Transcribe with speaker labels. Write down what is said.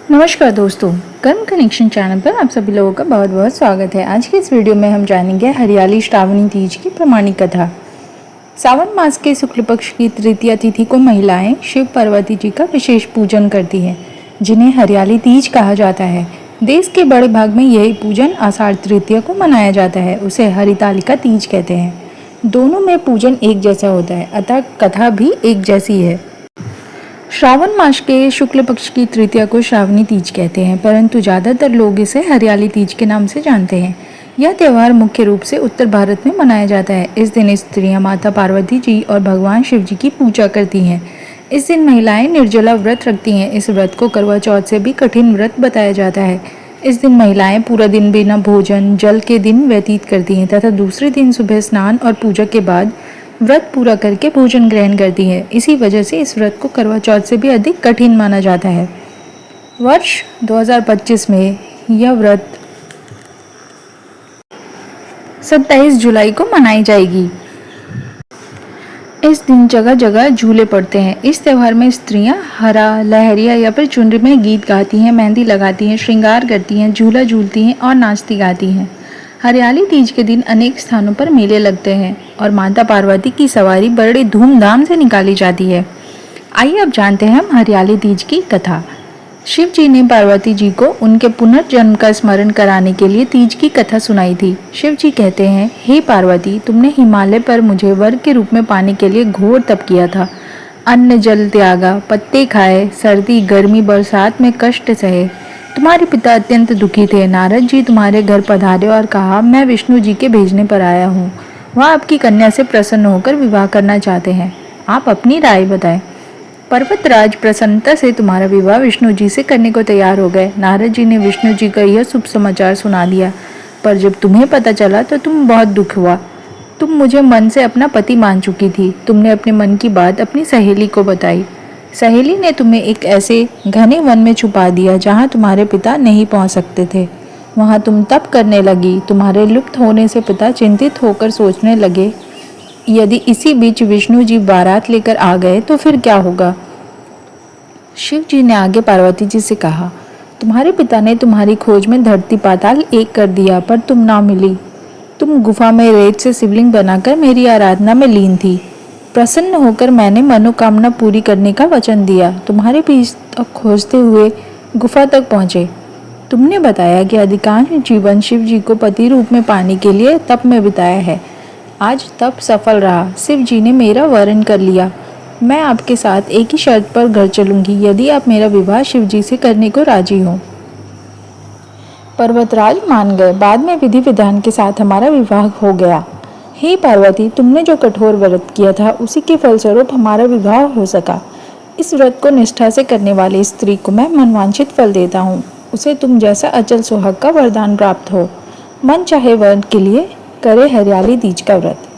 Speaker 1: नमस्कार दोस्तों, कर्म कनेक्शन चैनल पर आप सभी लोगों का बहुत बहुत स्वागत है। आज की इस वीडियो में हम जानेंगे हरियाली श्रावणी तीज की प्रमाणिक कथा। सावन मास के शुक्ल पक्ष की तृतीया तिथि को महिलाएं शिव पार्वती जी का विशेष पूजन करती हैं, जिन्हें हरियाली तीज कहा जाता है। देश के बड़े भाग में यही पूजन आषाढ़ तृतीया को मनाया जाता है। उसे हरितालिका तीज कहते हैं। दोनों में पूजन एक जैसा होता है, अतः कथा भी एक जैसी है। श्रावण मास के शुक्ल पक्ष की तृतीया को श्रावणी तीज कहते हैं, परंतु ज़्यादातर लोग इसे हरियाली तीज के नाम से जानते हैं। यह त्यौहार मुख्य रूप से उत्तर भारत में मनाया जाता है। इस दिन स्त्रियां माता पार्वती जी और भगवान शिव जी की पूजा करती हैं। इस दिन महिलाएं निर्जला व्रत रखती हैं। इस व्रत को करवा चौथ से भी कठिन व्रत बताया जाता है। इस दिन महिलाएं पूरा दिन बिना भोजन जल के दिन व्यतीत करती हैं तथा दूसरे दिन सुबह स्नान और पूजा के बाद व्रत पूरा करके भोजन ग्रहण करती है। इसी वजह से इस व्रत को करवा चौथ से भी अधिक कठिन माना जाता है। वर्ष 2025 में यह व्रत 27 जुलाई को मनाई जाएगी। इस दिन जगह जगह झूले पड़ते हैं। इस त्यौहार में स्त्रियां हरा, लहरिया या फिर चुनरी में गीत गाती हैं, मेहंदी लगाती हैं, श्रृंगार करती हैं, झूला झूलती हैं और नाचती गाती हैं। हरियाली तीज के दिन अनेक स्थानों पर मेले लगते हैं और माता पार्वती की सवारी बड़े धूमधाम से निकाली जाती है। आइए अब जानते हैं हम हरियाली तीज की कथा। शिव जी ने पार्वती जी को उनके पुनर्जन्म का स्मरण कराने के लिए तीज की कथा सुनाई थी। शिव जी कहते हैं, हे पार्वती, तुमने हिमालय पर मुझे वर के रूप में पाने के लिए घोर तप किया था। अन्न जल त्यागा, पत्ते खाए, सर्दी गर्मी बरसात में कष्ट सहे। तुम्हारे पिता अत्यंत दुखी थे। नारद जी तुम्हारे घर पधारे और कहा, मैं विष्णु जी के भेजने पर आया हूँ। वह आपकी कन्या से प्रसन्न होकर विवाह करना चाहते हैं। आप अपनी राय बताएं। पर्वतराज प्रसन्नता से तुम्हारा विवाह विष्णु जी से करने को तैयार हो गए। नारद जी ने विष्णु जी का यह शुभ समाचार सुना दिया, पर जब तुम्हें पता चला तो तुम बहुत दुख हुआ। तुम मुझे मन से अपना पति मान चुकी थी। तुमने अपने मन की बात अपनी सहेली को बताई। सहेली ने तुम्हें एक ऐसे घने वन में छुपा दिया जहाँ तुम्हारे पिता नहीं पहुँच सकते थे। वहाँ तुम तप करने लगी। तुम्हारे लुप्त होने से पिता चिंतित होकर सोचने लगे, यदि इसी बीच विष्णु जी बारात लेकर आ गए तो फिर क्या होगा। शिव जी ने आगे पार्वती जी से कहा, तुम्हारे पिता ने तुम्हारी खोज में धरती पाताल एक कर दिया, पर तुम ना मिली। तुम गुफा में रेत से शिवलिंग बनाकर मेरी आराधना में लीन थी। प्रसन्न होकर मैंने मनोकामना पूरी करने का वचन दिया। तुम्हारे बीच तक खोजते हुए गुफा तक पहुँचे। तुमने बताया कि अधिकांश जीवन शिव जी को पति रूप में पाने के लिए तप में बिताया है। आज तप सफल रहा। शिव जी ने मेरा वरण कर लिया। मैं आपके साथ एक ही शर्त पर घर चलूंगी, यदि आप मेरा विवाह शिव जी से करने को राजी हो। पर्वतराज मान गए। बाद में विधि विधान के साथ हमारा विवाह हो गया। हे पार्वती, तुमने जो कठोर व्रत किया था उसी के फलस्वरूप हमारा विवाह हो सका। इस व्रत को निष्ठा से करने वाली स्त्री को मैं मनवांछित फल देता हूँ। उसे तुम जैसा अचल सुहाग का वरदान प्राप्त हो। मन चाहे वर के लिए करे हरियाली तीज का व्रत।